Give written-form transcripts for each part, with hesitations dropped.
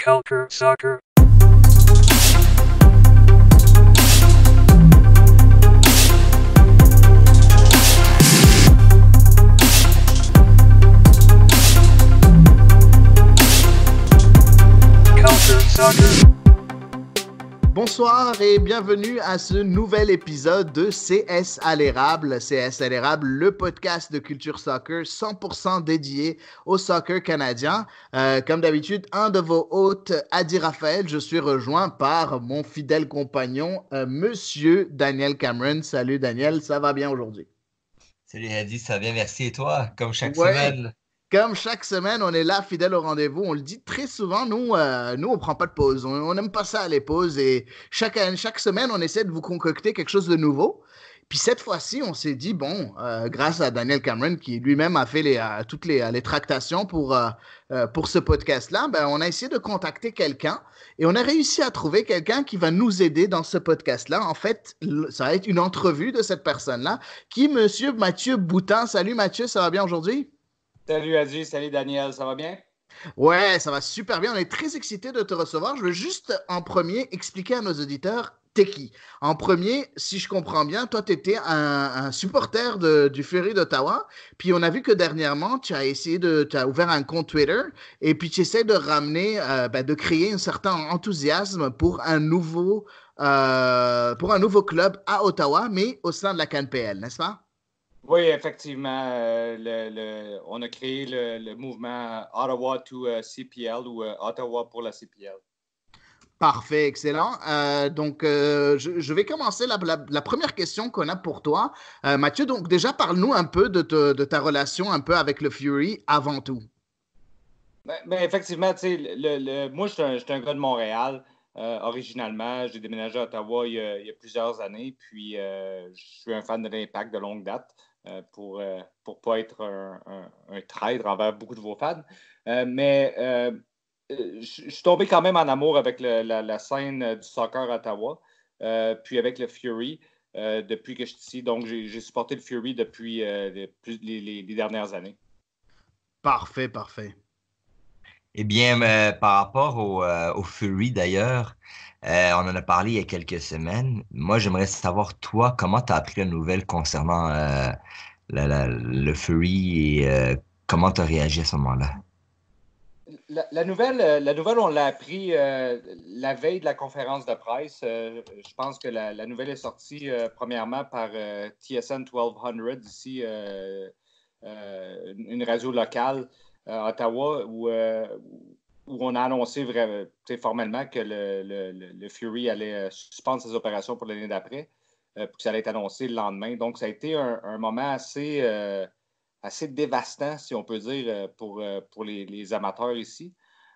Culture Soccer. Culture Soccer. Bonsoir et bienvenue à ce nouvel épisode de CS à l'érable. CS à l'érable, le podcast de Culture Soccer 100% dédié au soccer canadien. Comme d'habitude, un de vos hôtes, Adi Raphaël. Je suis rejoint par mon fidèle compagnon, Monsieur Daniel Cameron. Salut Daniel, ça va bien aujourd'hui? Salut Adi, ça va bien, merci. Et toi, comme chaque Ouais, semaine? comme chaque semaine, on est là, fidèle au rendez-vous. On le dit très souvent, nous on prend pas de pause. On n'aime pas ça, les pauses. Et chaque semaine, on essaie de vous concocter quelque chose de nouveau. Puis cette fois-ci, on s'est dit, bon, grâce à Daniel Cameron, qui lui-même a fait toutes les tractations pour ce podcast-là, ben, on a essayé de contacter quelqu'un et on a réussi à trouver quelqu'un qui va nous aider dans ce podcast-là. En fait, ça va être une entrevue de cette personne-là, qui est Monsieur Mathieu Boutin. Salut Mathieu, ça va bien aujourd'hui? Salut Adi, salut Daniel, ça va bien? Ouais, ça va super bien. On est très excités de te recevoir. Je veux juste en premier expliquer à nos auditeurs, t'es qui? En premier, si je comprends bien, toi, tu étais un supporter du Fury d'Ottawa. Puis on a vu que dernièrement, tu as ouvert un compte Twitter et puis tu essaies de ramener, de créer un certain enthousiasme pour un nouveau club à Ottawa, mais au sein de la CanPL, n'est-ce pas? Oui, effectivement, on a créé le mouvement Ottawa to CPL ou Ottawa pour la CPL. Parfait, excellent. Je vais commencer la première question qu'on a pour toi. Mathieu, donc déjà, parle-nous un peu de ta relation un peu avec le Fury avant tout. Effectivement, tu sais, moi, je suis un gars de Montréal. Originalement, j'ai déménagé à Ottawa il y a plusieurs années, puis je suis un fan de l'Impact de longue date pour ne pas être un traître envers beaucoup de vos fans. Je suis tombé quand même en amour avec la scène du soccer à Ottawa, puis avec le Fury depuis que je suis ici. Donc, j'ai supporté le Fury depuis les dernières années. Parfait, parfait. Eh bien, par rapport au Fury d'ailleurs, on en a parlé il y a quelques semaines. Moi, j'aimerais savoir, toi, comment tu as appris la nouvelle concernant le Fury et comment tu as réagi à ce moment-là? La nouvelle, on l'a appris la veille de la conférence de presse. Je pense que la nouvelle est sortie premièrement par TSN 1200 ici, une radio locale à Ottawa, où on a annoncé formellement que le Fury allait suspendre ses opérations pour l'année d'après, puis que ça allait être annoncé le lendemain. Donc, ça a été un moment assez dévastant, si on peut dire, pour les amateurs ici.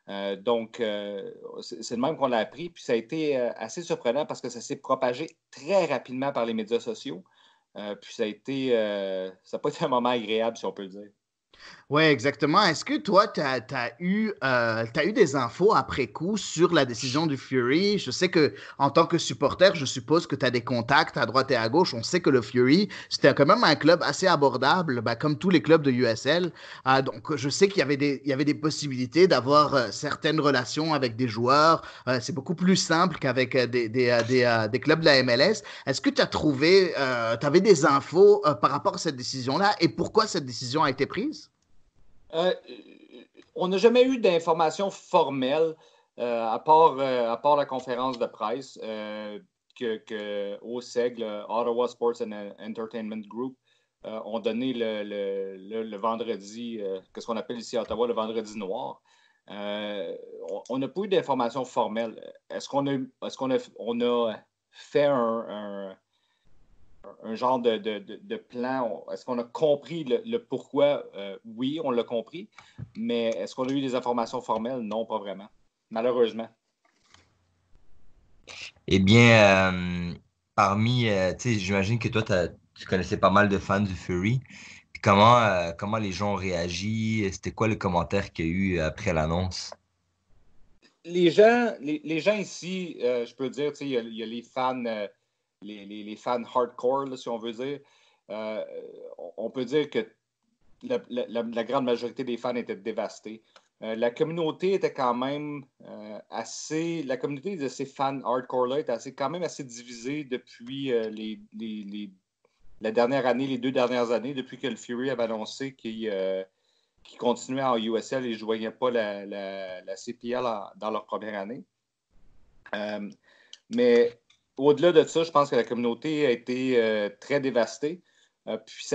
C'est le même qu'on l'a appris. Puis ça a été assez surprenant parce que ça s'est propagé très rapidement par les médias sociaux. Puis ça n'a pas été un moment agréable, si on peut le dire. Oui, exactement. Est-ce que toi, tu as eu des infos après coup sur la décision du Fury? Je sais que en tant que supporter, je suppose que tu as des contacts à droite et à gauche. On sait que le Fury, c'était quand même un club assez abordable, comme tous les clubs de USL. Donc, je sais il y avait des possibilités d'avoir certaines relations avec des joueurs. C'est beaucoup plus simple qu'avec des clubs de la MLS. Est-ce que tu as trouvé, tu avais des infos par rapport à cette décision-là et pourquoi cette décision a été prise? On n'a jamais eu d'informations formelles à part la conférence de presse que OSEG, le Ottawa Sports and Entertainment Group, ont donné le vendredi, qu'est-ce qu'on appelle ici à Ottawa le vendredi noir. On n'a pas eu d'informations formelles. Est-ce qu'on a fait un genre de plan? Est-ce qu'on a compris le pourquoi? Oui, on l'a compris. Mais est-ce qu'on a eu des informations formelles? Non, pas vraiment. Malheureusement. Eh bien, tu sais, j'imagine que toi, tu connaissais pas mal de fans du Fury. Puis comment les gens ont réagi? C'était quoi le commentaire qu'il y a eu après l'annonce? Les gens ici, je peux dire, tu sais, il y a les fans, les fans hardcore, là, si on veut dire. On peut dire que la grande majorité des fans étaient dévastés. la communauté était quand même la communauté de ces fans hardcore-là était quand même assez divisée depuis la dernière année, les 2 dernières années, depuis que le Fury avait annoncé qu'il continuait en USL et ne joignait pas la CPL dans leur première année. Mais au-delà de ça, je pense que la communauté a été très dévastée. Puis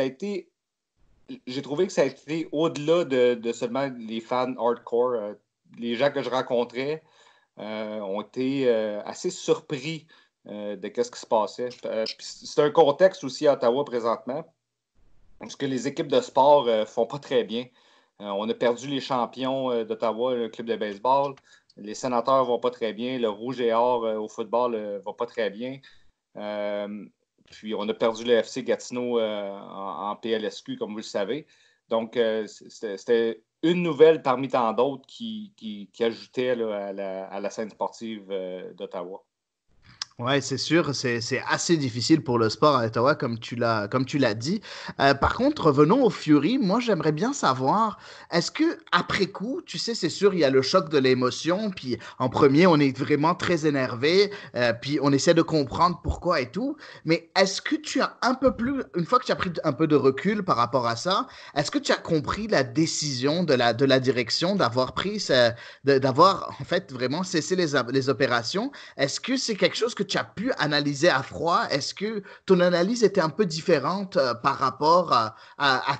j'ai trouvé que ça a été au-delà de seulement les fans hardcore. Les gens que je rencontrais ont été assez surpris de ce qui se passait. C'est un contexte aussi à Ottawa présentement, parce que les équipes de sport ne font pas très bien. On a perdu les champions d'Ottawa, le club de baseball. Les sénateurs ne vont pas très bien. Le rouge et or au football ne va pas très bien. Puis on a perdu le FC Gatineau en PLSQ, comme vous le savez. Donc, c'était une nouvelle parmi tant d'autres qui ajoutait là, à la scène sportive d'Ottawa. Ouais, c'est sûr, c'est assez difficile pour le sport à Ottawa, comme tu l'as dit. Par contre, revenons au Fury. Moi, j'aimerais bien savoir, est-ce que après coup, tu sais, c'est sûr, il y a le choc de l'émotion, puis en premier, on est vraiment très énervé, puis on essaie de comprendre pourquoi et tout. Mais est-ce que tu as un peu plus, une fois que tu as pris un peu de recul par rapport à ça, est-ce que tu as compris la décision de la direction d'avoir en fait vraiment cessé les opérations? Est-ce que c'est quelque chose que tu as pu analyser à froid? Est-ce que ton analyse était un peu différente par rapport à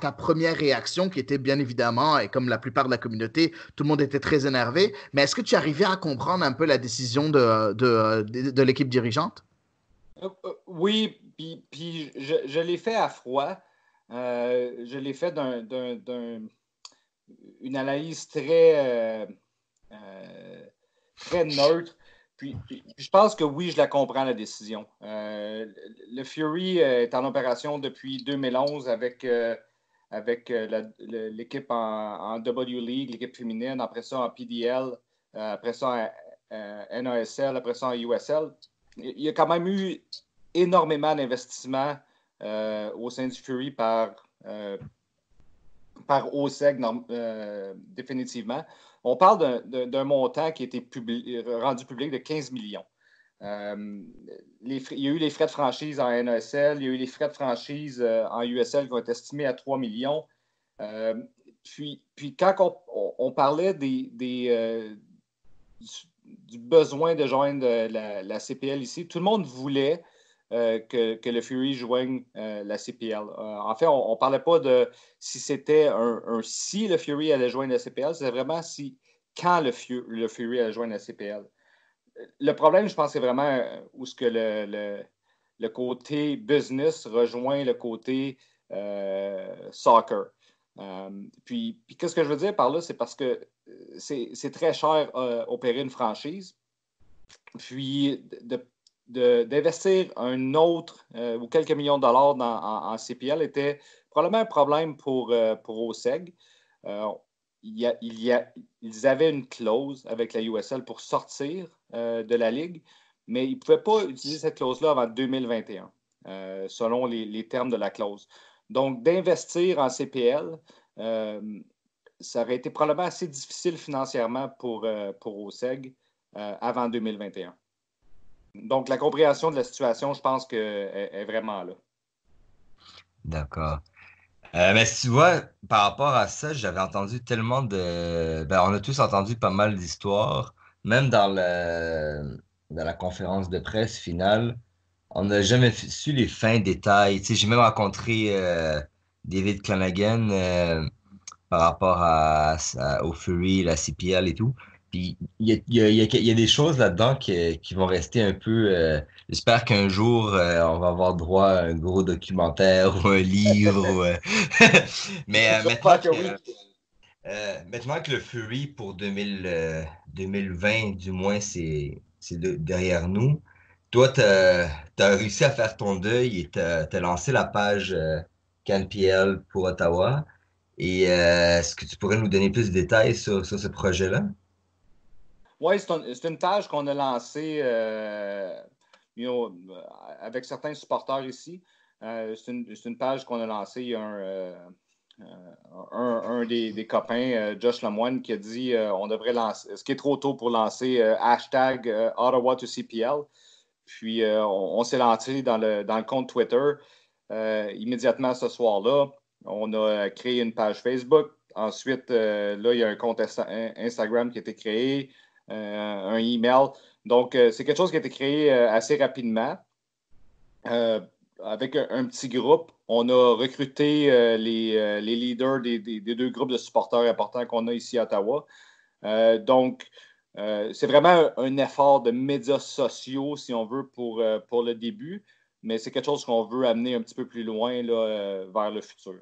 ta première réaction qui était bien évidemment, et comme la plupart de la communauté, tout le monde était très énervé, mais est-ce que tu arrivais à comprendre un peu la décision de l'équipe dirigeante? Oui, puis je l'ai fait à froid. Je l'ai fait une analyse très neutre. Puis, je pense que oui, je la comprends, la décision. Le Fury est en opération depuis 2011 avec l'équipe en W League, l'équipe féminine, après ça en PDL, après ça en NASL, après ça en USL. Il y a quand même eu énormément d'investissements au sein du Fury par OSEG, définitivement. On parle d'un montant qui a été rendu public de 15 millions. Il y a eu les frais de franchise en NASL, il y a eu les frais de franchise en USL qui ont été estimés à 3 millions. Puis quand on parlait du besoin de joindre la CPL ici, tout le monde voulait que le Fury joigne la CPL. En fait, on ne parlait pas de si c'était si le Fury allait joindre la CPL, c'était vraiment quand le Fury allait joindre la CPL. Le problème, je pense, c'est vraiment où ce que le côté business rejoint le côté soccer. Puis qu'est-ce que je veux dire par là, c'est parce que c'est très cher opérer une franchise. Puis d'investir un autre ou quelques millions de dollars en CPL était probablement un problème pour OSEG. Ils avaient une clause avec la USL pour sortir de la Ligue, mais ils ne pouvaient pas utiliser cette clause-là avant 2021, selon les termes de la clause. Donc, d'investir en CPL, ça aurait été probablement assez difficile financièrement pour OSEG avant 2021. Donc, la compréhension de la situation, je pense qu'elle est vraiment là. D'accord. Mais si tu vois, par rapport à ça, j'avais entendu tellement on a tous entendu pas mal d'histoires, même dans la conférence de presse finale, on n'a jamais su les fins détails. Tu sais, j'ai même rencontré David Flanagan par rapport au Fury, la CPL et tout. Puis il y a des choses là-dedans qui vont rester un peu. J'espère qu'un jour on va avoir droit à un gros documentaire ou un livre. Mais J'espère que oui. maintenant que le Fury pour 2020, du moins, derrière nous, toi, t'as réussi à faire ton deuil et t'as lancé la page CanPL pour Ottawa. Et est-ce que tu pourrais nous donner plus de détails sur ce projet-là? Oui, c'est une page qu'on a lancée avec certains supporters ici. C'est une page qu'on a lancée un des copains, Josh Lemoine, qui a dit on devrait lancer, ce qui est trop tôt pour lancer hashtag Ottawa to CPL. Puis on s'est lancé dans le compte Twitter immédiatement ce soir-là. On a créé une page Facebook. Ensuite, là, il y a un compte Instagram qui a été créé, un email. Donc, c'est quelque chose qui a été créé assez rapidement. Avec un petit groupe, on a recruté les leaders des deux groupes de supporters importants qu'on a ici à Ottawa. Donc, c'est vraiment un effort de médias sociaux, si on veut, pour le début, mais c'est quelque chose qu'on veut amener un petit peu plus loin là, vers le futur.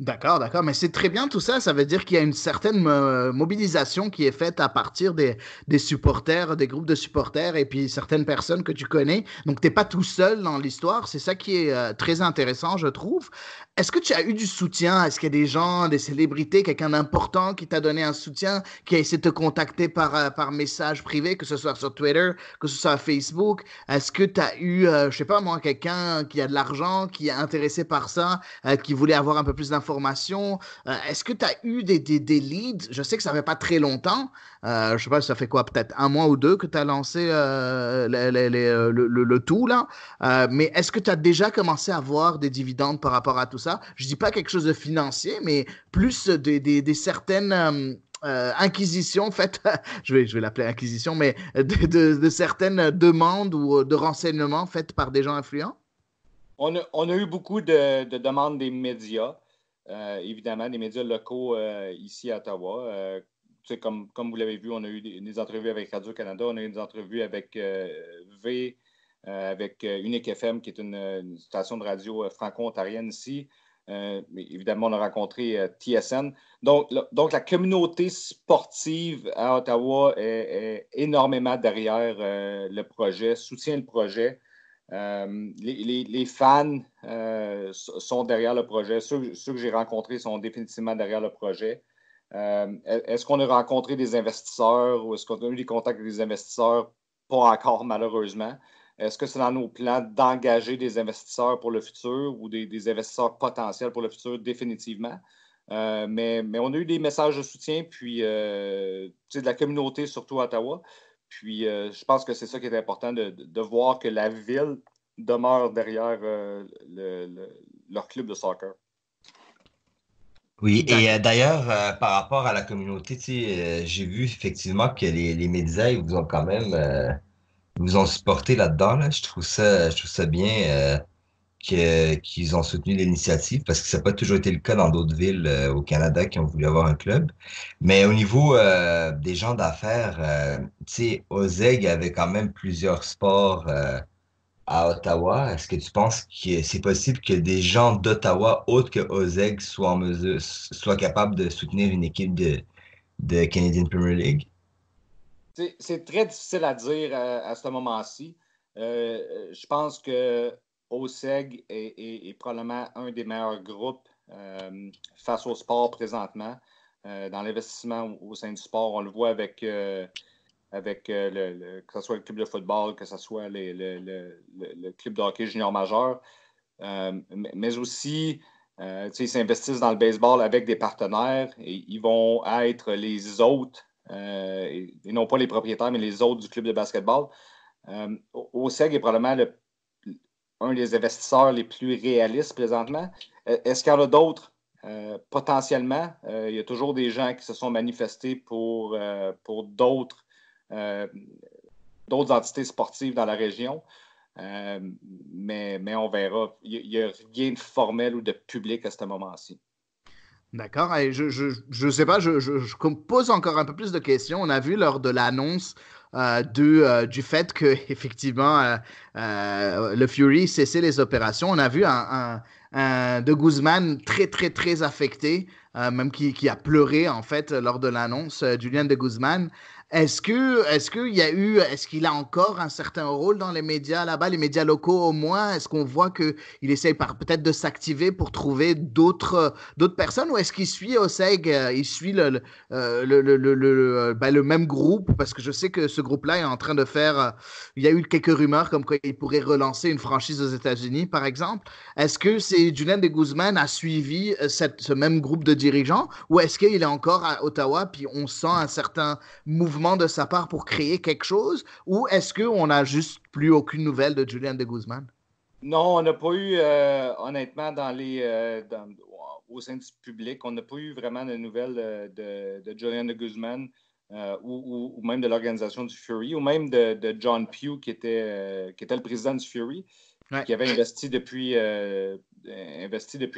D'accord, d'accord. Mais c'est très bien tout ça. Ça veut dire qu'il y a une certaine mobilisation qui est faite à partir des supporters, des groupes de supporters et puis certaines personnes que tu connais. Donc, tu n'es pas tout seul dans l'histoire. C'est ça qui est très intéressant, je trouve. Est-ce que tu as eu du soutien? Est-ce qu'il y a des gens, des célébrités, quelqu'un d'important qui t'a donné un soutien, qui a essayé de te contacter par message privé, que ce soit sur Twitter, que ce soit Facebook? Est-ce que tu as eu, je sais pas moi, quelqu'un qui a de l'argent, qui est intéressé par ça, qui voulait avoir un peu plus d'informations? Est-ce que tu as eu des leads? Je sais que ça fait pas très longtemps. Je sais pas, ça fait quoi, peut-être un mois ou deux que tu as lancé le tout, là. Mais est-ce que tu as déjà commencé à voir des dividendes par rapport à tout ça? Je dis pas quelque chose de financier, mais plus des certaines inquisitions faites, je vais l'appeler inquisition, mais de certaines demandes ou de renseignements faites par des gens influents? On a eu beaucoup de demandes des médias, évidemment, des médias locaux ici à Ottawa. Comme vous l'avez vu, on a eu des entrevues avec Radio-Canada, on a eu des entrevues avec V, avec Unique FM, qui est une station de radio franco-ontarienne ici. Mais évidemment, on a rencontré TSN. Donc, la communauté sportive à Ottawa est énormément derrière le projet, soutient le projet. Les fans sont derrière le projet. Ceux que j'ai rencontrés sont définitivement derrière le projet. Est-ce qu'on a rencontré des investisseurs ou est-ce qu'on a eu des contacts avec des investisseurs? Pas encore, malheureusement. Est-ce que c'est dans nos plans d'engager des investisseurs pour le futur ou des investisseurs potentiels pour le futur? Définitivement. Mais on a eu des messages de soutien, puis de la communauté, surtout à Ottawa. Puis je pense que c'est ça qui est important, de voir que la ville demeure derrière leur club de soccer. Oui, et d'ailleurs, par rapport à la communauté, j'ai vu effectivement que les médias, ils vous ont quand même, ils vous ont supporté là-dedans, là. Je trouve ça bien qu'ils ont soutenu l'initiative parce que ça n'a pas toujours été le cas dans d'autres villes au Canada qui ont voulu avoir un club. Mais au niveau des gens d'affaires, OZEG avait quand même plusieurs sports à Ottawa. Est-ce que tu penses que c'est possible que des gens d'Ottawa, autres que OZEG, soient capables de soutenir une équipe de Canadian Premier League? C'est très difficile à dire à ce moment-ci. Je pense que OSEG est probablement un des meilleurs groupes face au sport présentement. Dans l'investissement au sein du sport, on le voit avec que ce soit le club de football, que ce soit le club de hockey junior majeur, mais aussi, ils s'investissent dans le baseball avec des partenaires et ils vont être les hôtes, et non pas les propriétaires, mais les hôtes du club de basketball. OSEG est probablement un des investisseurs les plus réalistes présentement. Est-ce qu'il y en a d'autres? Potentiellement. Il y a toujours des gens qui se sont manifestés pour d'autres entités sportives dans la région. Mais on verra. Il n'y a rien de formel ou de public à ce moment-ci. D'accord. Et je sais pas, je pose encore un peu plus de questions. On a vu lors de l'annonce du fait que effectivement le Fury cessait les opérations. On a vu un de Guzman très très très affecté, même qui a pleuré en fait lors de l'annonce, Julian de Guzman. Est-ce qu'il a encore un certain rôle dans les médias là-bas, les médias locaux au moins? Est-ce qu'on voit qu'il essaye peut-être de s'activer pour trouver d'autres personnes ou est-ce qu'il suit Oseg, il suit le même groupe? Parce que je sais que ce groupe-là est en train de faire, il y a eu quelques rumeurs comme quoi il pourrait relancer une franchise aux États-Unis, par exemple. Est-ce que c'est Julian de Guzman a suivi ce même groupe de dirigeants ou est-ce qu'il est encore à Ottawa puis on sent un certain mouvement de sa part pour créer quelque chose ou est-ce qu'on n'a juste plus aucune nouvelle de Julian de Guzman? Non, on n'a pas eu, honnêtement, au sein du public, on n'a pas eu vraiment de nouvelles de Julian de Guzman ou même de l'organisation du Fury, ou même de John Pugh, qui était le président du Fury, Ouais. qui avait investi depuis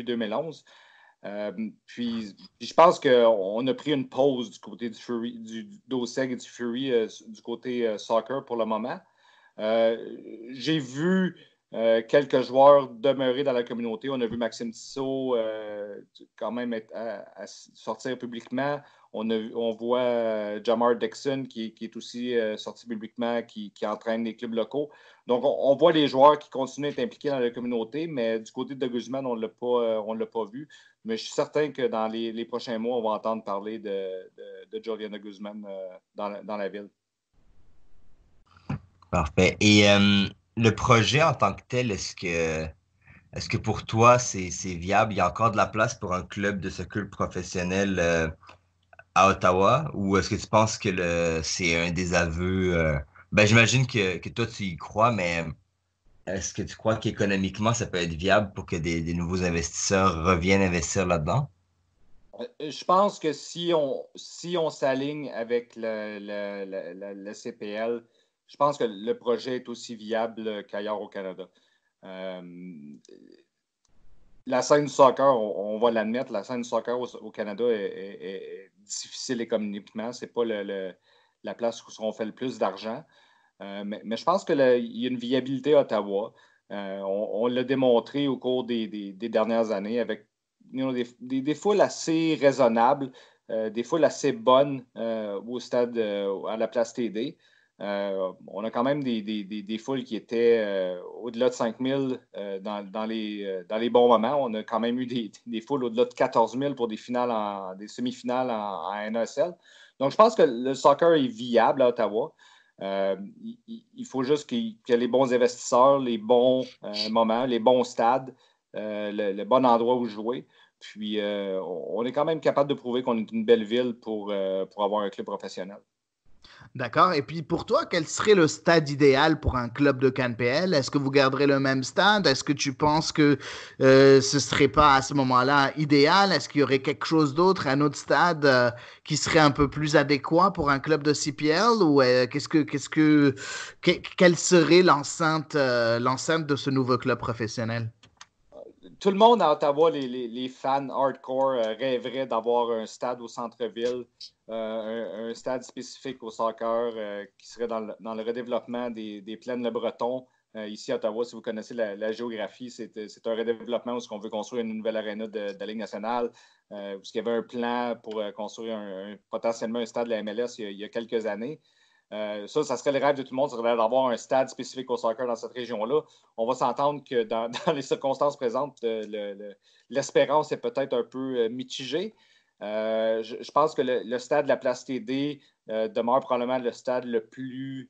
2011. Puis je pense qu'on a pris une pause du côté du Fury, d'Oseg et du Fury, du côté soccer pour le moment. J'ai vu quelques joueurs demeurer dans la communauté. On a vu Maxime Tissot quand même à sortir publiquement. On voit Jamar Dixon qui est aussi sorti publiquement, qui entraîne les clubs locaux. Donc, on voit les joueurs qui continuent à être impliqués dans la communauté, mais du côté de Guzman, on ne l'a pas vu. Mais je suis certain que dans les prochains mois, on va entendre parler de Julian de Guzman dans la ville. Parfait. Et le projet en tant que tel, est-ce que pour toi, c'est viable? Il y a encore de la place pour un club de soccer professionnel à Ottawa? Ou est-ce que tu penses que c'est un désaveu? Ben, j'imagine que toi, tu y crois, mais est-ce que tu crois qu'économiquement, ça peut être viable pour que des nouveaux investisseurs reviennent investir là-dedans? Je pense que si on s'aligne avec le CPL, je pense que le projet est aussi viable qu'ailleurs au Canada. La scène du soccer, on va l'admettre, la scène du soccer au Canada est difficile économiquement. Ce n'est pas la place où on fait le plus d'argent. Mais je pense qu'il y a une viabilité à Ottawa. On l'a démontré au cours des dernières années avec des foules assez raisonnables, des foules assez bonnes au stade, à la place TD. On a quand même des foules qui étaient au-delà de 5 000 dans les bons moments. On a quand même eu des foules au-delà de 14 000 pour des semi-finales en NASL. Donc, je pense que le soccer est viable à Ottawa. Il faut juste qu'il y ait les bons investisseurs, les bons moments, les bons stades, le bon endroit où jouer. Puis, on est quand même capable de prouver qu'on est une belle ville pour avoir un club professionnel. D'accord. Et puis pour toi, quel serait le stade idéal pour un club de CanPL? Est-ce que vous garderez le même stade? Est-ce que tu penses que ce serait pas à ce moment-là idéal? Est-ce qu'il y aurait quelque chose d'autre, un autre stade qui serait un peu plus adéquat pour un club de CPL? Ou quelle serait l'enceinte de ce nouveau club professionnel? Tout le monde à Ottawa, les fans hardcore, rêveraient d'avoir un stade au centre-ville, un stade spécifique au soccer qui serait dans le redéveloppement des plaines Le Breton. Ici à Ottawa, si vous connaissez la géographie, c'est un redéveloppement où on veut construire une nouvelle aréna de la Ligue nationale, où il y avait un plan pour construire potentiellement un stade de la MLS il y a quelques années. Ça serait le rêve de tout le monde, ça serait d'avoir un stade spécifique au soccer dans cette région-là. On va s'entendre que dans les circonstances présentes, l'espérance est peut-être un peu mitigée. Je pense que le stade de la Place TD demeure probablement le stade le plus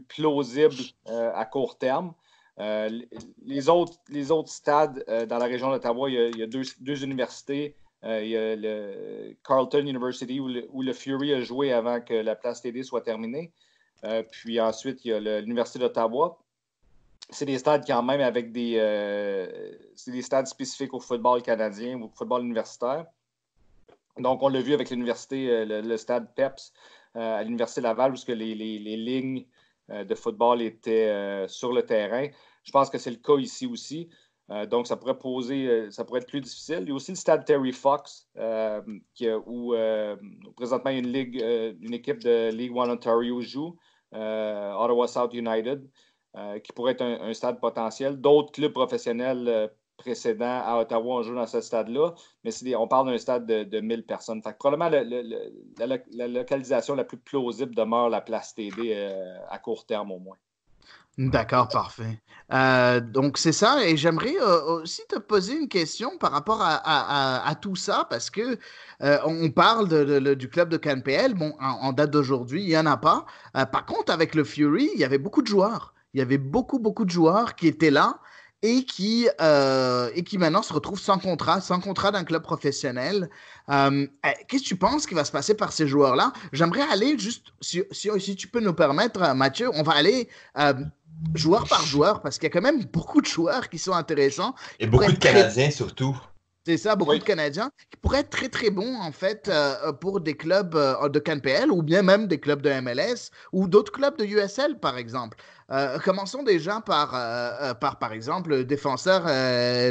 plausible à court terme. Les autres stades dans la région d'Ottawa, il y a deux universités. Il y a le Carleton University où le Fury a joué avant que la Place TD soit terminée. Puis ensuite, il y a l'Université d'Ottawa. C'est des stades quand même avec c'est des stades spécifiques au football canadien ou au football universitaire. Donc, on l'a vu avec l'université, le stade PEPS à l'Université Laval, où les lignes de football étaient sur le terrain. Je pense que c'est le cas ici aussi. Donc, ça pourrait être plus difficile. Il y a aussi le stade Terry Fox, où présentement une équipe de League One Ontario joue, Ottawa South United, qui pourrait être un stade potentiel. D'autres clubs professionnels précédents à Ottawa ont joué dans ce stade-là, mais on parle d'un stade de 1000 personnes. Fait que probablement la localisation la plus plausible demeure la place TD à court terme au moins. D'accord, parfait. Donc, c'est ça. Et j'aimerais aussi te poser une question par rapport à tout ça, parce que on parle du club de CanPL. Bon, en date d'aujourd'hui, il n'y en a pas. Par contre, avec le Fury, il y avait beaucoup de joueurs. Il y avait beaucoup, beaucoup de joueurs qui étaient là et qui maintenant se retrouvent sans contrat d'un club professionnel. Qu'est-ce que tu penses qui va se passer par ces joueurs-là? J'aimerais aller juste, si tu peux nous permettre, Mathieu, on va aller joueur par joueur, parce qu'il y a quand même beaucoup de joueurs qui sont intéressants. Et beaucoup de Canadiens surtout. C'est ça, beaucoup Oui. de Canadiens qui pourraient être très, très bons, en fait, pour des clubs de CanPL ou bien même des clubs de MLS ou d'autres clubs de USL, par exemple. Commençons déjà par exemple, le défenseur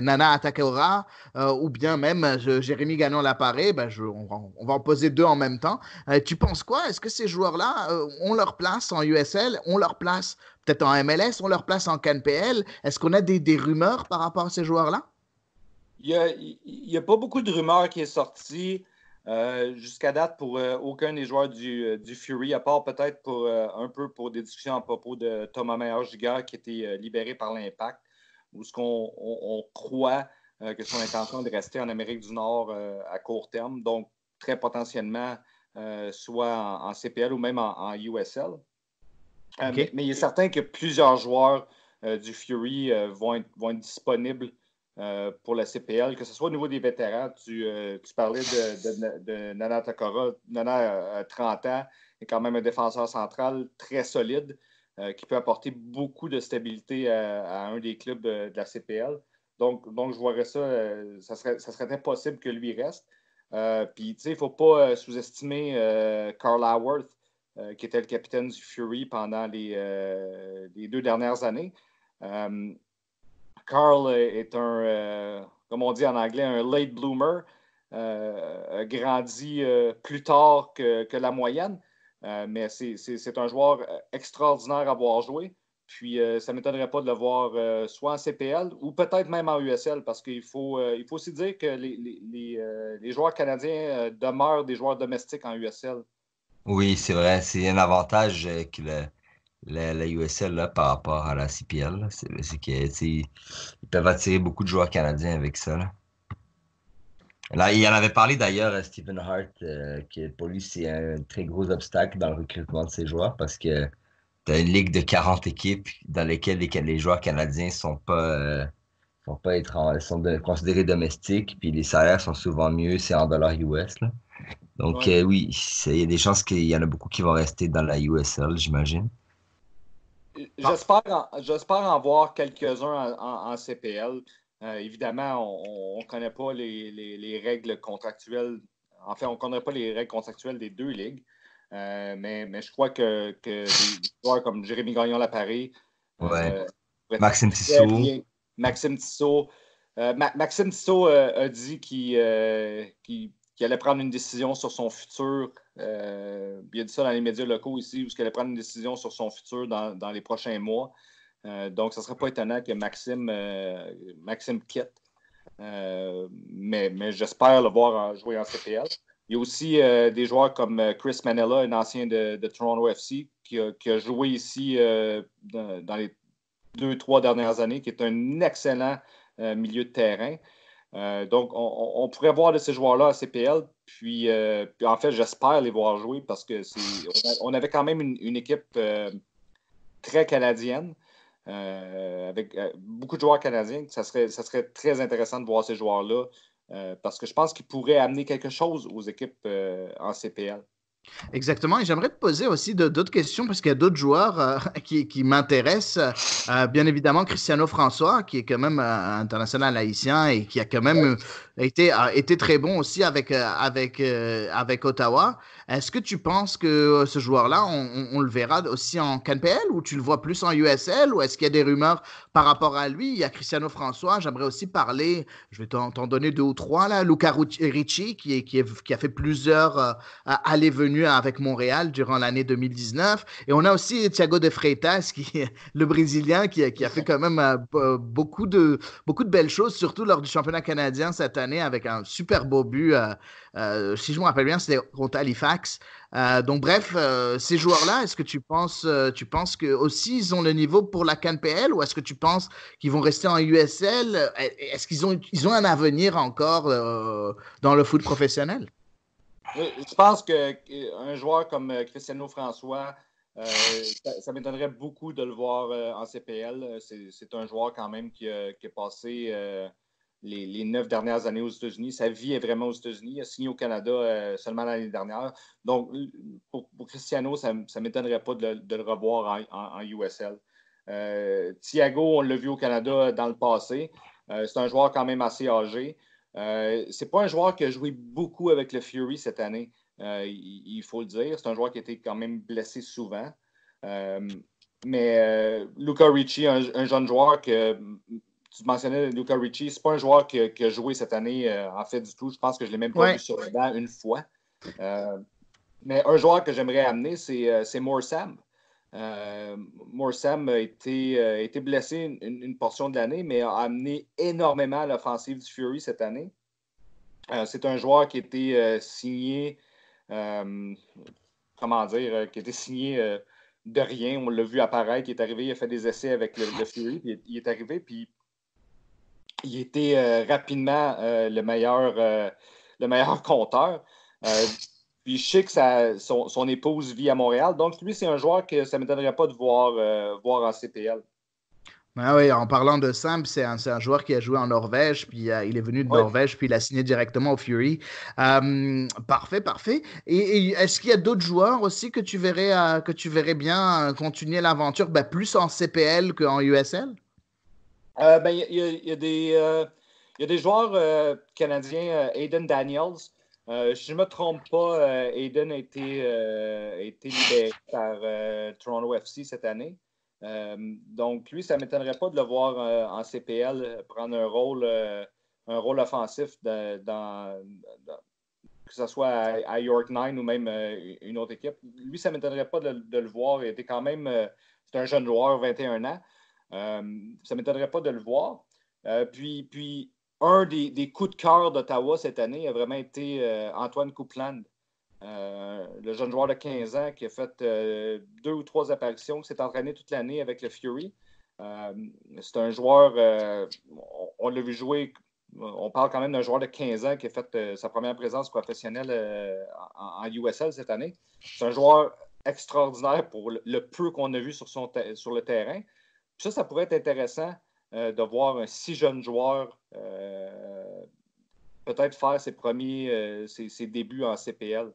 Nana Atakaura ou bien même Jérémy Gagnon-Laparé. On va en poser deux en même temps. Tu penses quoi? Est-ce que ces joueurs-là ont leur place en USL, ont leur place peut-être en MLS, ont leur place en CanPL? Est-ce qu'on a des rumeurs par rapport à ces joueurs-là? Il n'y a pas beaucoup de rumeurs qui est sorti jusqu'à date pour aucun des joueurs du Fury, à part peut-être pour un peu pour des discussions à propos de Thomas Meyer-Giga qui était libéré par l'Impact, où ce qu'on on croit que son intention est de rester en Amérique du Nord à court terme, donc très potentiellement soit en CPL ou même en USL. OK. Mais il est certain que plusieurs joueurs du Fury vont être disponibles pour la CPL, que ce soit au niveau des vétérans. Tu parlais de Nana Takora. Nana a 30 ans, est quand même un défenseur central très solide qui peut apporter beaucoup de stabilité à un des clubs de la CPL. Donc je voirais ça, ça serait impossible que lui reste. Puis, tu sais, il ne faut pas sous-estimer Carl Haworth, qui était le capitaine du Fury pendant les 2 dernières années. Carl est comme on dit en anglais, un late bloomer, a grandi plus tard que la moyenne, mais c'est un joueur extraordinaire à voir jouer. Puis ça ne m'étonnerait pas de le voir soit en CPL ou peut-être même en USL, parce qu'il faut aussi dire que les joueurs canadiens demeurent des joueurs domestiques en USL. Oui, c'est vrai. C'est un avantage que la USL là, par rapport à la CPL. Là. C'est que, tu sais, ils peuvent attirer beaucoup de joueurs canadiens avec ça. Là, il en avait parlé d'ailleurs à Stephen Hart, que pour lui, c'est un très gros obstacle dans le recrutement de ses joueurs parce que tu as une ligue de 40 équipes dans lesquelles les joueurs canadiens sont considérés domestiques, puis les salaires sont souvent mieux, c'est en dollars US. Là. Donc, Ouais. oui, il y a des chances qu'il y en a beaucoup qui vont rester dans la USL, j'imagine. J'espère en voir quelques-uns en CPL. Évidemment, on ne connaît pas les règles contractuelles. En fait, on ne connaît pas les règles contractuelles des deux ligues. Mais je crois que des joueurs comme Jérémy Gagnon-Laparé, Ouais. pourraient Maxime très Tissot. bien. Maxime Tissot. Maxime Tissot a dit qu'il allait prendre une décision sur son futur. Il a dit ça dans les médias locaux ici, où il allait prendre une décision sur son futur dans les prochains mois. Donc, ce ne serait pas étonnant que Maxime quitte. Mais j'espère le voir jouer en CPL. Il y a aussi des joueurs comme Chris Manella, un ancien de Toronto FC, qui a joué ici dans les 2-3 dernières années, qui est un excellent milieu de terrain. Donc, on pourrait voir de ces joueurs-là à CPL. Puis en fait, j'espère les voir jouer parce que on avait quand même une équipe très canadienne. Avec beaucoup de joueurs canadiens, ça serait très intéressant de voir ces joueurs-là parce que je pense qu'ils pourraient amener quelque chose aux équipes en CPL. Exactement. Et j'aimerais te poser aussi d'autres questions parce qu'il y a d'autres joueurs qui m'intéressent. Bien évidemment, Cristiano François, qui est quand même international haïtien et qui a quand même été très bon aussi avec Ottawa. Est-ce que tu penses que ce joueur-là, on le verra aussi en CanPL ou tu le vois plus en USL ou est-ce qu'il y a des rumeurs par rapport à lui? Il y a Cristiano François. J'aimerais aussi parler, je vais t'en donner deux ou trois, là. Luca Ricci, qui a fait plusieurs allées-venues connu avec Montréal durant l'année 2019. Et on a aussi Thiago de Freitas, le Brésilien, qui a fait quand même beaucoup de belles choses, surtout lors du championnat canadien cette année, avec un super beau but. Si je me rappelle bien, c'était contre Halifax. Donc bref, ces joueurs-là, est-ce que tu penses que aussi ils ont le niveau pour la CanPL, ou est-ce que tu penses qu'ils vont rester en USL? Est-ce qu'ils ont un avenir encore dans le foot professionnel? Je pense qu'un joueur comme Cristiano François, ça m'étonnerait beaucoup de le voir en CPL. C'est un joueur quand même qui a passé les 9 dernières années aux États-Unis. Sa vie est vraiment aux États-Unis. Il a signé au Canada seulement l'année dernière. Donc, pour Cristiano, ça ne m'étonnerait pas de le revoir en USL. Thiago, on l'a vu au Canada dans le passé. C'est un joueur quand même assez âgé. C'est pas un joueur qui a joué beaucoup avec le Fury cette année, il faut le dire. C'est un joueur qui a été quand même blessé souvent. Mais Luca Ricci, un jeune joueur que tu mentionnais, Luca Ricci, c'est pas un joueur qui a joué cette année en fait du tout. Je pense que je l'ai même pas vu sur le banc une fois. Mais un joueur que j'aimerais amener, c'est Morsam. Morsam a été blessé une portion de l'année, mais a amené énormément à l'offensive du Fury cette année. C'est un joueur qui a été signé, qui a été signé de rien. On l'a vu apparaître, il est arrivé, il a fait des essais avec le Fury, puis il est arrivé, puis il était rapidement le meilleur compteur. Puis je sais que son épouse vit à Montréal. Donc, lui, c'est un joueur que ça ne m'étonnerait pas de voir en CPL. Ah oui, en parlant de Sam, c'est un joueur qui a joué en Norvège, puis il est venu de Norvège, puis il a signé directement au Fury. Parfait. Et est-ce qu'il y a d'autres joueurs aussi que tu verrais bien continuer l'aventure, plus en CPL qu'en USL? Il y a des joueurs canadiens, Aiden Daniels. Si je ne me trompe pas, Aiden a été libéré par Toronto FC cette année. Donc, lui, ça ne m'étonnerait pas de le voir en CPL prendre un rôle offensif que ce soit à York 9 ou même une autre équipe. Lui, ça ne m'étonnerait pas de le voir. Il était quand même, c'est un jeune joueur, 21 ans. Ça ne m'étonnerait pas de le voir. Puis un des coups de cœur d'Ottawa cette année a vraiment été Antoine Coupland, le jeune joueur de 15 ans qui a fait 2 ou 3 apparitions, qui s'est entraîné toute l'année avec le Fury. C'est un joueur, on l'a vu jouer, on parle quand même d'un joueur de 15 ans qui a fait sa première présence professionnelle en USL cette année. C'est un joueur extraordinaire pour le peu qu'on a vu sur le terrain. Puis ça pourrait être intéressant de voir un si jeune joueur peut-être faire ses débuts en CPL.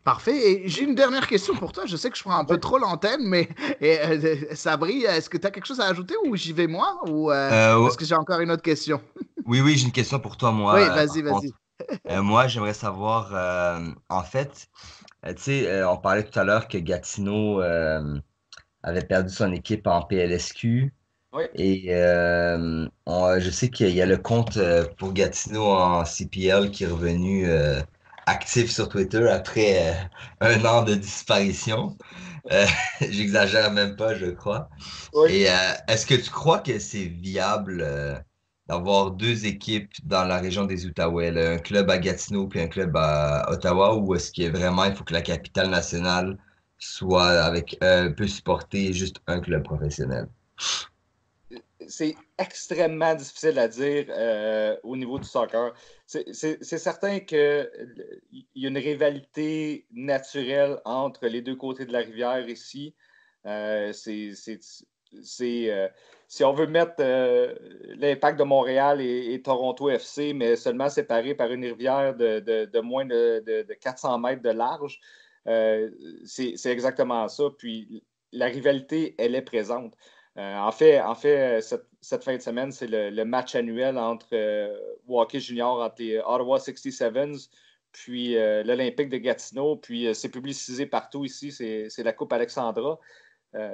Parfait. Et j'ai une dernière question pour toi. Je sais que je prends un peu trop l'antenne, mais Sabri, est-ce que tu as quelque chose à ajouter ou j'y vais moi? Ou est-ce que j'ai encore une autre question? Oui, j'ai une question pour toi, moi. Oui, vas-y. Moi, j'aimerais savoir, en fait, tu sais, on parlait tout à l'heure que Gatineau avait perdu son équipe en PLSQ. Oui. Et je sais qu'il y a le compte pour Gatineau en CPL qui est revenu actif sur Twitter après 1 an de disparition. J'exagère même pas, je crois. Oui. Et est-ce que tu crois que c'est viable d'avoir 2 équipes dans la région des Outaouais, là, un club à Gatineau puis un club à Ottawa, ou est-ce qu'il il faut que la capitale nationale peut supporter juste un club professionnel? C'est extrêmement difficile à dire au niveau du soccer. C'est certain qu'il y a une rivalité naturelle entre les 2 côtés de la rivière ici. Si on veut mettre l'Impact de Montréal et Toronto FC, mais seulement séparés par une rivière de moins de 400 mètres de large, c'est exactement ça. Puis la rivalité, elle est présente. En fait, cette fin de semaine, c'est le match annuel entre hockey junior, entre les Ottawa 67s puis l'Olympique de Gatineau. Puis c'est publicisé partout ici. C'est la Coupe Alexandra,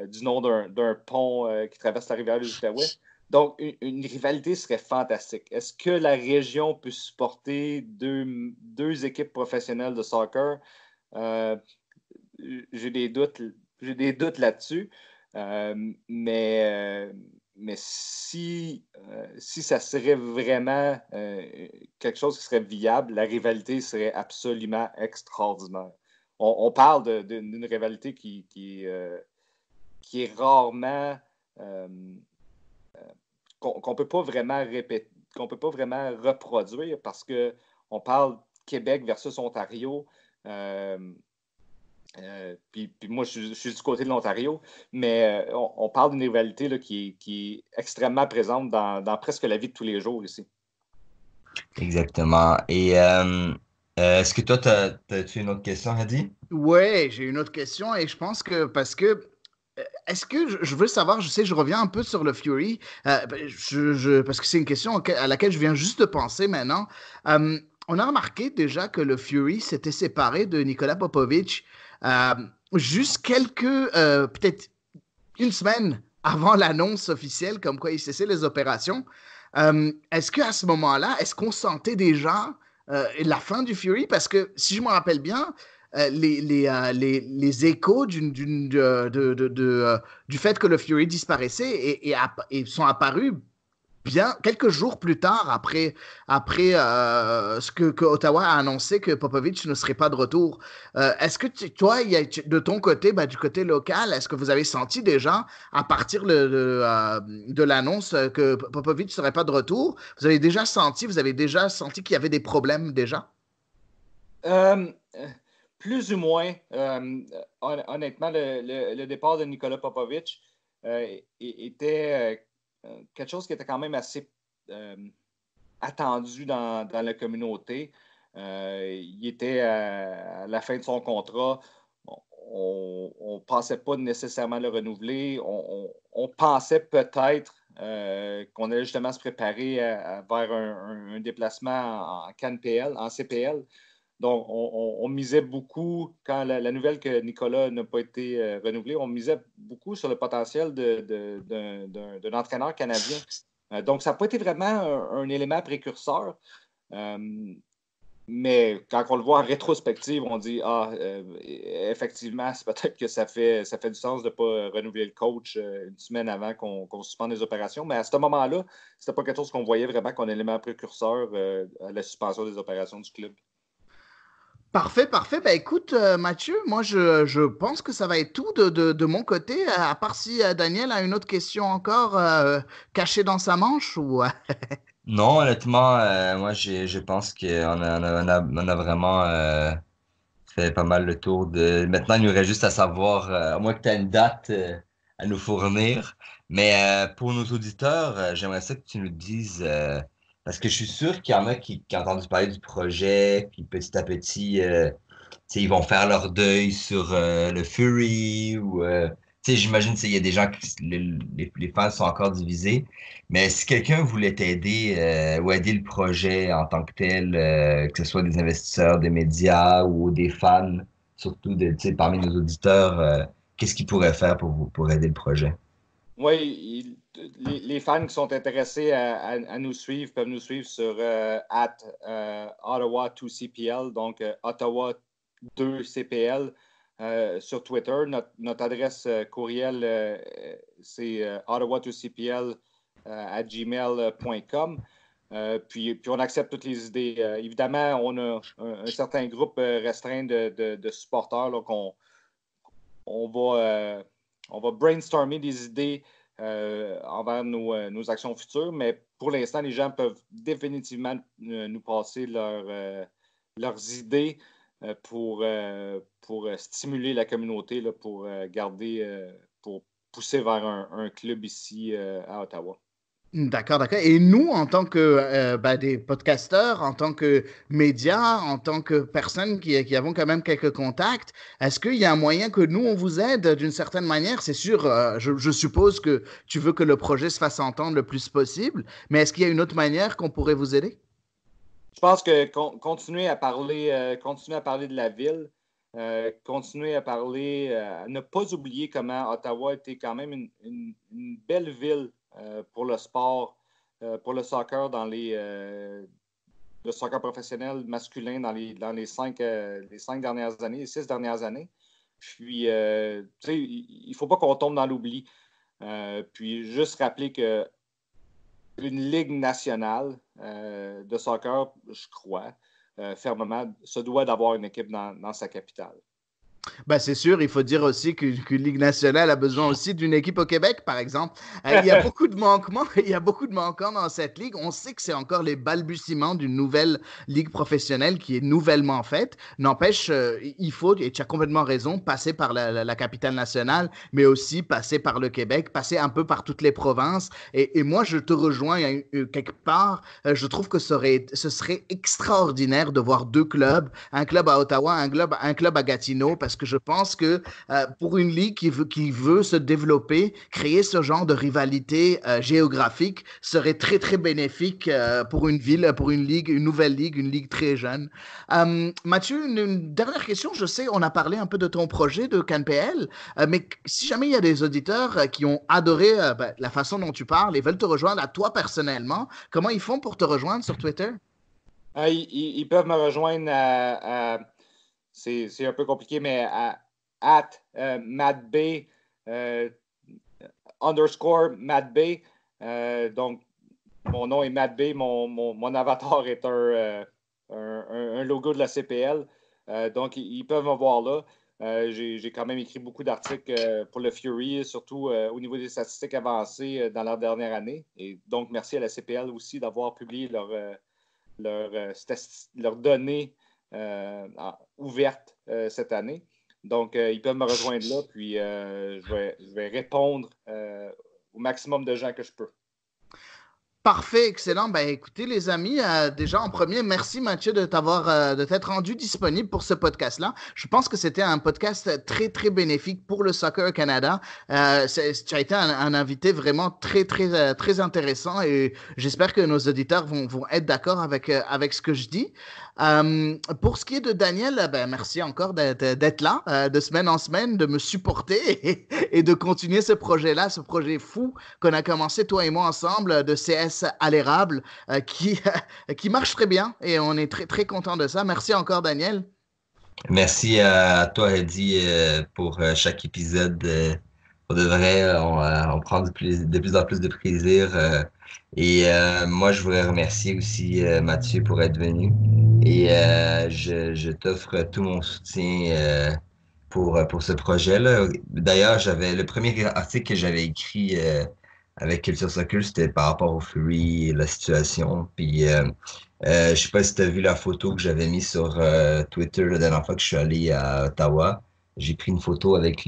du nom d'un pont qui traverse la rivière des Outaouais. Donc, une rivalité serait fantastique. Est-ce que la région peut supporter deux équipes professionnelles de soccer? j'ai des doutes là-dessus. Mais si ça serait vraiment quelque chose qui serait viable, la rivalité serait absolument extraordinaire. On parle d'une rivalité qui est rarement qu'on peut pas vraiment répéter, qu'on peut pas vraiment reproduire parce que on parle Québec versus Ontario. Puis moi, je suis du côté de l'Ontario, mais on parle d'une rivalité là, qui est extrêmement présente dans presque la vie de tous les jours ici. Exactement. Et est-ce que toi, t'as-tu une autre question, Hadi? Ouais, j'ai une autre question et je pense que parce que est-ce que je veux savoir, je sais, je reviens un peu sur le Fury, parce que c'est une question à laquelle je viens juste de penser maintenant. Euh, on a remarqué déjà que le Fury s'était séparé de Nikola Popovic euh, juste peut-être une semaine avant l'annonce officielle comme quoi il cessait les opérations. Est-ce qu'à ce moment-là, est-ce qu'on sentait déjà la fin du Fury? Parce que si je me rappelle bien, les échos du fait que le Fury disparaissait et sont apparus bien quelques jours plus tard après ce que Ottawa a annoncé que Popovic ne serait pas de retour. Est-ce que toi, de ton côté, du côté local, est-ce que vous avez senti déjà à partir de l'annonce que Popovic ne serait pas de retour, vous avez déjà senti qu'il y avait des problèmes déjà? Euh, Plus ou moins. Honnêtement, le départ de Nikola Popovic était quelque chose qui était quand même assez attendu dans la communauté. Il était à la fin de son contrat. On ne pensait pas nécessairement le renouveler. On pensait peut-être qu'on allait justement se préparer vers un déplacement en CanPL, en CPL. Donc, on misait beaucoup, quand la nouvelle que Nicolas n'a pas été renouvelé, on misait beaucoup sur le potentiel d'un entraîneur canadien. Donc, ça n'a pas été vraiment un élément précurseur. Mais quand on le voit en rétrospective, on dit effectivement, c'est peut-être que ça fait du sens de ne pas renouveler le coach une semaine avant qu'on suspende les opérations. Mais à ce moment-là, ce n'était pas quelque chose qu'on voyait vraiment comme un élément précurseur à la suspension des opérations du club. Parfait, parfait. Écoute, Mathieu, moi, je pense que ça va être tout de mon côté, à part si Daniel a une autre question encore cachée dans sa manche ou... Non, honnêtement, moi, je pense qu'on a vraiment fait pas mal le tour de... Maintenant, il nous reste juste à savoir, à moins que tu aies une date à nous fournir. Mais pour nos auditeurs, j'aimerais ça que tu nous dises, parce que je suis sûr qu'il y en a qui ont entendu parler du projet, puis petit à petit, tu sais, ils vont faire leur deuil sur le Fury, ou, tu sais, j'imagine qu'il y a des gens, les fans sont encore divisés. Mais si quelqu'un voulait t'aider ou aider le projet en tant que tel, que ce soit des investisseurs, des médias ou des fans, surtout tu sais, parmi nos auditeurs, qu'est-ce qu'ils pourraient faire pour aider le projet? Oui, les fans qui sont intéressés à nous suivre peuvent nous suivre sur Ottawa 2CPL, donc Ottawa 2CPL sur Twitter. Notre adresse courriel, c'est ottawa2cpl à gmail.com. Puis on accepte toutes les idées. Évidemment, on a un certain groupe restreint de supporters là, on va brainstormer des idées envers nos actions futures, mais pour l'instant, les gens peuvent définitivement nous passer leurs idées pour stimuler la communauté, là, pour pour pousser vers un club ici à Ottawa. D'accord, d'accord. Et nous, en tant que des podcasteurs, en tant que médias, en tant que personnes qui avons quand même quelques contacts, est-ce qu'il y a un moyen que nous, on vous aide d'une certaine manière? C'est sûr, je suppose que tu veux que le projet se fasse entendre le plus possible, mais est-ce qu'il y a une autre manière qu'on pourrait vous aider? Je pense que continuer à parler de la ville, continuer à parler, à ne pas oublier comment Ottawa était quand même une belle ville pour le sport, pour le soccer soccer professionnel masculin dans les 5 dernières années, les 6 dernières années. Puis, il ne faut pas qu'on tombe dans l'oubli. Puis, juste rappeler qu'une ligue nationale de soccer, je crois, fermement, se doit d'avoir une équipe dans sa capitale. Ben, c'est sûr, il faut dire aussi qu'une Ligue nationale a besoin aussi d'une équipe au Québec, par exemple. Il y a beaucoup de manquements, il y a beaucoup de manquants dans cette ligue. On sait que c'est encore les balbutiements d'une nouvelle ligue professionnelle qui est nouvellement faite. N'empêche, il faut, et tu as complètement raison, passer par la capitale nationale, mais aussi passer par le Québec, passer un peu par toutes les provinces. Et moi, je te rejoins quelque part. Je trouve que ce serait extraordinaire de voir deux clubs, un club à Ottawa, un club à Gatineau, parce que je pense que pour une ligue qui veut se développer, créer ce genre de rivalité géographique serait très, très bénéfique pour une ville, pour une ligue, une nouvelle ligue, une ligue très jeune. Mathieu, une dernière question. Je sais, on a parlé un peu de ton projet de CanPL, mais si jamais il y a des auditeurs qui ont adoré la façon dont tu parles et veulent te rejoindre à toi personnellement, comment ils font pour te rejoindre sur Twitter? Ils peuvent me rejoindre c'est un peu compliqué, mais à @mattb _mattb. Donc, mon nom est mattb, mon avatar est un logo de la CPL. Donc, ils peuvent me voir là. J'ai quand même écrit beaucoup d'articles pour le Fury, surtout au niveau des statistiques avancées dans leur dernière année. Et donc, merci à la CPL aussi d'avoir publié leurs données ouvertes cette année. Donc, ils peuvent me rejoindre là, puis je vais répondre au maximum de gens que je peux. Parfait, excellent. Ben, écoutez, les amis, déjà en premier, merci Mathieu de t'être rendu disponible pour ce podcast-là. Je pense que c'était un podcast très, très bénéfique pour le Soccer Canada. Tu as été un invité vraiment très, très, très intéressant et j'espère que nos auditeurs vont être d'accord avec ce que je dis. Pour ce qui est de Daniel, ben, merci encore d'être là, de semaine en semaine, de me supporter et de continuer ce projet-là, ce projet fou qu'on a commencé, toi et moi, ensemble, de CS à l'érable, qui marche très bien et on est très, très content de ça. Merci encore, Daniel. Merci à toi, Eddie, pour chaque épisode. Pour de vrai, on prend de plus en plus de plaisir. Et moi, je voudrais remercier aussi Mathieu pour être venu. Et je t'offre tout mon soutien pour ce projet-là. D'ailleurs, j'avais le premier article que j'avais écrit avec Culture Soccer, c'était par rapport au Fury et la situation. Puis je sais pas si tu as vu la photo que j'avais mise sur Twitter la dernière fois que je suis allé à Ottawa. J'ai pris une photo avec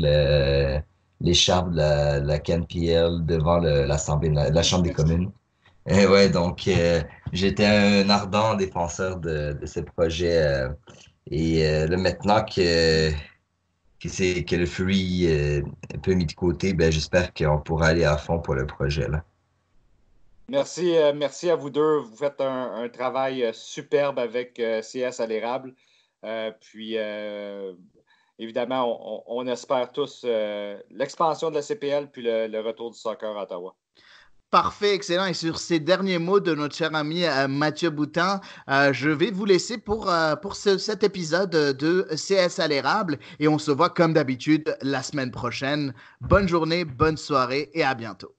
l'écharpe de la CanPL devant l'Assemblée, la Chambre des communes. Et ouais, donc j'étais un ardent défenseur de ce projet. Là, maintenant que le Fury est un peu mis de côté, ben, j'espère qu'on pourra aller à fond pour le projet, là. Merci à vous deux. Vous faites un travail superbe avec CS à l'érable. Puis, évidemment, on espère tous l'expansion de la CPL puis le retour du soccer à Ottawa. Parfait, excellent. Et sur ces derniers mots de notre cher ami Mathieu Boutin, je vais vous laisser pour cet épisode de CS à l'érable et on se voit comme d'habitude la semaine prochaine. Bonne journée, bonne soirée et à bientôt.